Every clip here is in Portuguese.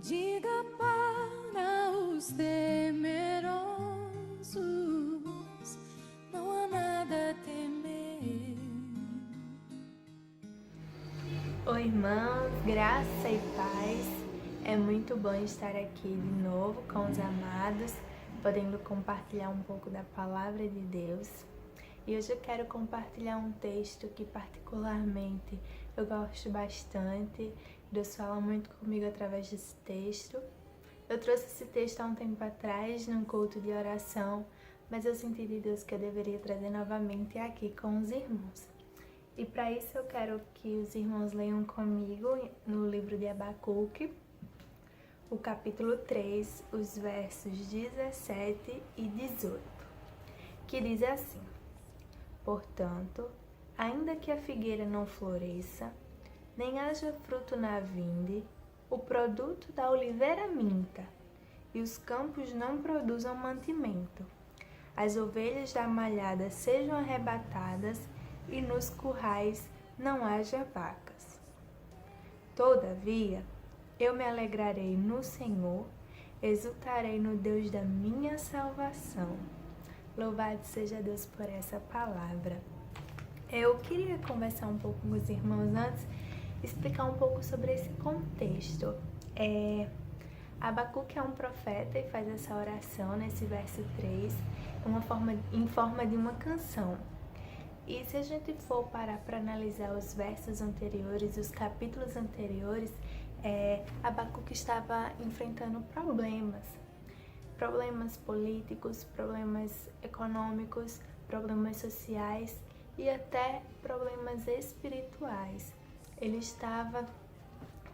Diga para os temerosos, não há nada a temer. Oi, irmãos, graça e paz. É muito bom estar aqui de novo com os amados, podendo compartilhar um pouco da palavra de Deus. E hoje eu quero compartilhar um texto que particularmente eu gosto bastante. Deus fala muito comigo através desse texto. Eu trouxe esse texto há um tempo atrás, num culto de oração, mas eu senti de Deus que eu deveria trazer novamente aqui com os irmãos. E para isso eu quero que os irmãos leiam comigo no livro de Abacuque, o capítulo 3, os versos 17 e 18, que diz assim: Portanto, ainda que a figueira não floresça, nem haja fruto na vinde, o produto da oliveira minta, e os campos não produzam mantimento, as ovelhas da malhada sejam arrebatadas, e nos currais não haja vacas. Todavia, eu me alegrarei no Senhor, exultarei no Deus da minha salvação. Louvado seja Deus por essa palavra. Eu queria conversar um pouco com os irmãos antes, explicar um pouco sobre esse contexto. Abacuque é um profeta e faz essa oração nesse verso 3, em forma de uma canção. E se a gente for parar para analisar os versos anteriores, os capítulos anteriores, Abacuque estava enfrentando problemas políticos, problemas econômicos, problemas sociais e até problemas espirituais. Ele estava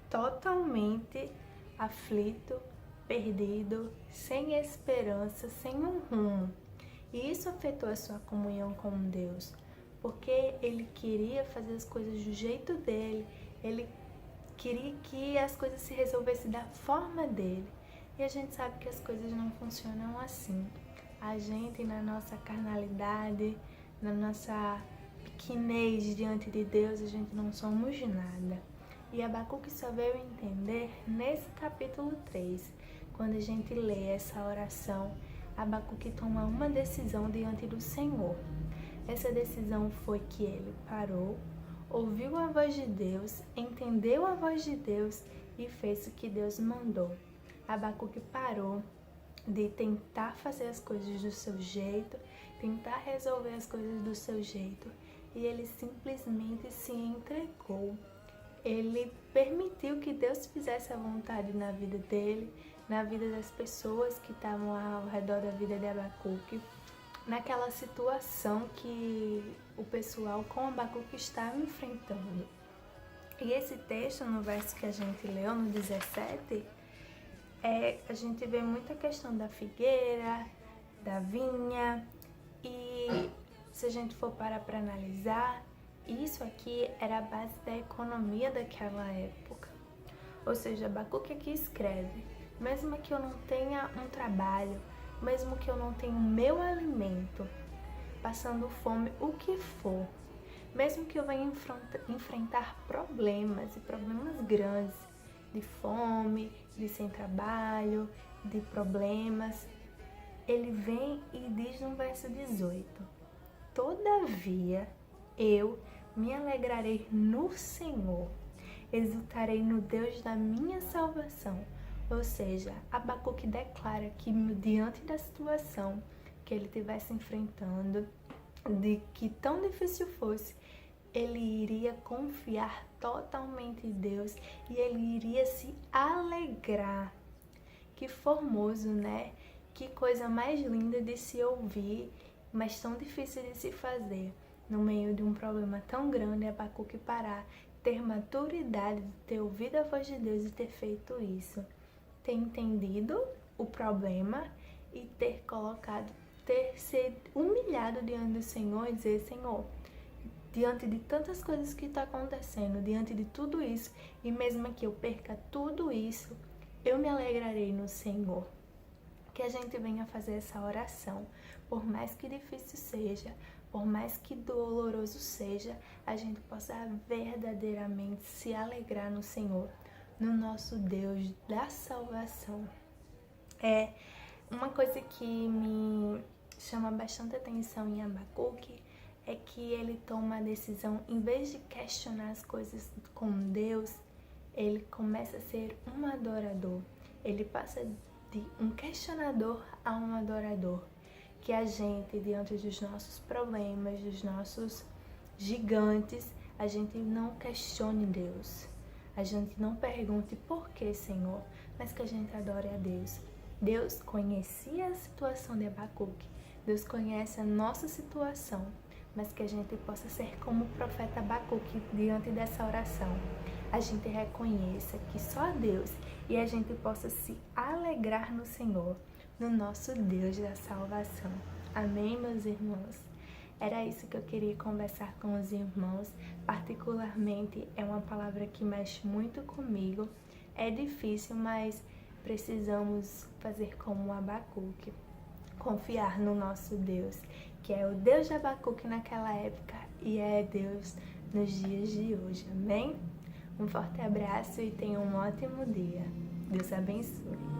totalmente aflito, perdido, sem esperança, sem um rumo. E isso afetou a sua comunhão com Deus, porque ele queria fazer as coisas do jeito dele, ele queria que as coisas se resolvessem da forma dele. E a gente sabe que as coisas não funcionam assim. A gente, na nossa carnalidade, na nossa pequenez diante de Deus, a gente não somos nada. E Abacuque só veio entender nesse capítulo 3, quando a gente lê essa oração, Abacuque toma uma decisão diante do Senhor. Essa decisão foi que ele parou, ouviu a voz de Deus, entendeu a voz de Deus e fez o que Deus mandou. Abacuque parou de tentar fazer as coisas do seu jeito, tentar resolver as coisas do seu jeito, e ele simplesmente se entregou. Ele permitiu que Deus fizesse a vontade na vida dele, na vida das pessoas que estavam ao redor da vida de Abacuque, naquela situação que o pessoal com Abacuque estava enfrentando. E esse texto, no verso que a gente leu, no 17, a gente vê muita questão da figueira, da vinha, e se a gente for parar para analisar, isso aqui era a base da economia daquela época. Ou seja, Abacuque aqui escreve: mesmo que eu não tenha um trabalho, mesmo que eu não tenha o meu alimento, passando fome, o que for, mesmo que eu venha enfrentar problemas, e problemas grandes, de fome, de sem trabalho, de problemas, ele vem e diz no verso 18: Todavia, eu me alegrarei no Senhor, exultarei no Deus da minha salvação. Ou seja, Abacuque declara que diante da situação que ele estivesse enfrentando, de que tão difícil fosse, ele iria confiar totalmente em Deus e ele iria se alegrar. Que formoso, né? Que coisa mais linda de se ouvir, mas tão difícil de se fazer. No meio de um problema tão grande, Abacuque parar, ter maturidade de ter ouvido a voz de Deus e ter feito isso. Ter entendido o problema e ter sido humilhado diante do Senhor e dizer: Senhor, diante de tantas coisas que está acontecendo, diante de tudo isso, e mesmo que eu perca tudo isso, eu me alegrarei no Senhor. Que a gente venha fazer essa oração, por mais que difícil seja, por mais que doloroso seja, a gente possa verdadeiramente se alegrar no Senhor. no nosso Deus da salvação. Uma coisa que me chama bastante atenção em Abacuque é que ele toma a decisão, em vez de questionar as coisas com Deus, ele começa a ser um adorador. Ele passa de um questionador a um adorador. Que a gente, diante dos nossos problemas, dos nossos gigantes, a gente não questione Deus. A gente não pergunte por que, Senhor, mas que a gente adore a Deus. Deus conhecia a situação de Abacuque. Deus conhece a nossa situação, mas que a gente possa ser como o profeta Abacuque diante dessa oração. A gente reconheça que só Deus e a gente possa se alegrar no Senhor, no nosso Deus da salvação. Amém, meus irmãos? Era isso que eu queria conversar com os irmãos. Particularmente, é uma palavra que mexe muito comigo. É difícil, mas precisamos fazer como Abacuque. Confiar no nosso Deus, que é o Deus de Abacuque naquela época e é Deus nos dias de hoje. Amém? Um forte abraço e tenha um ótimo dia. Deus abençoe.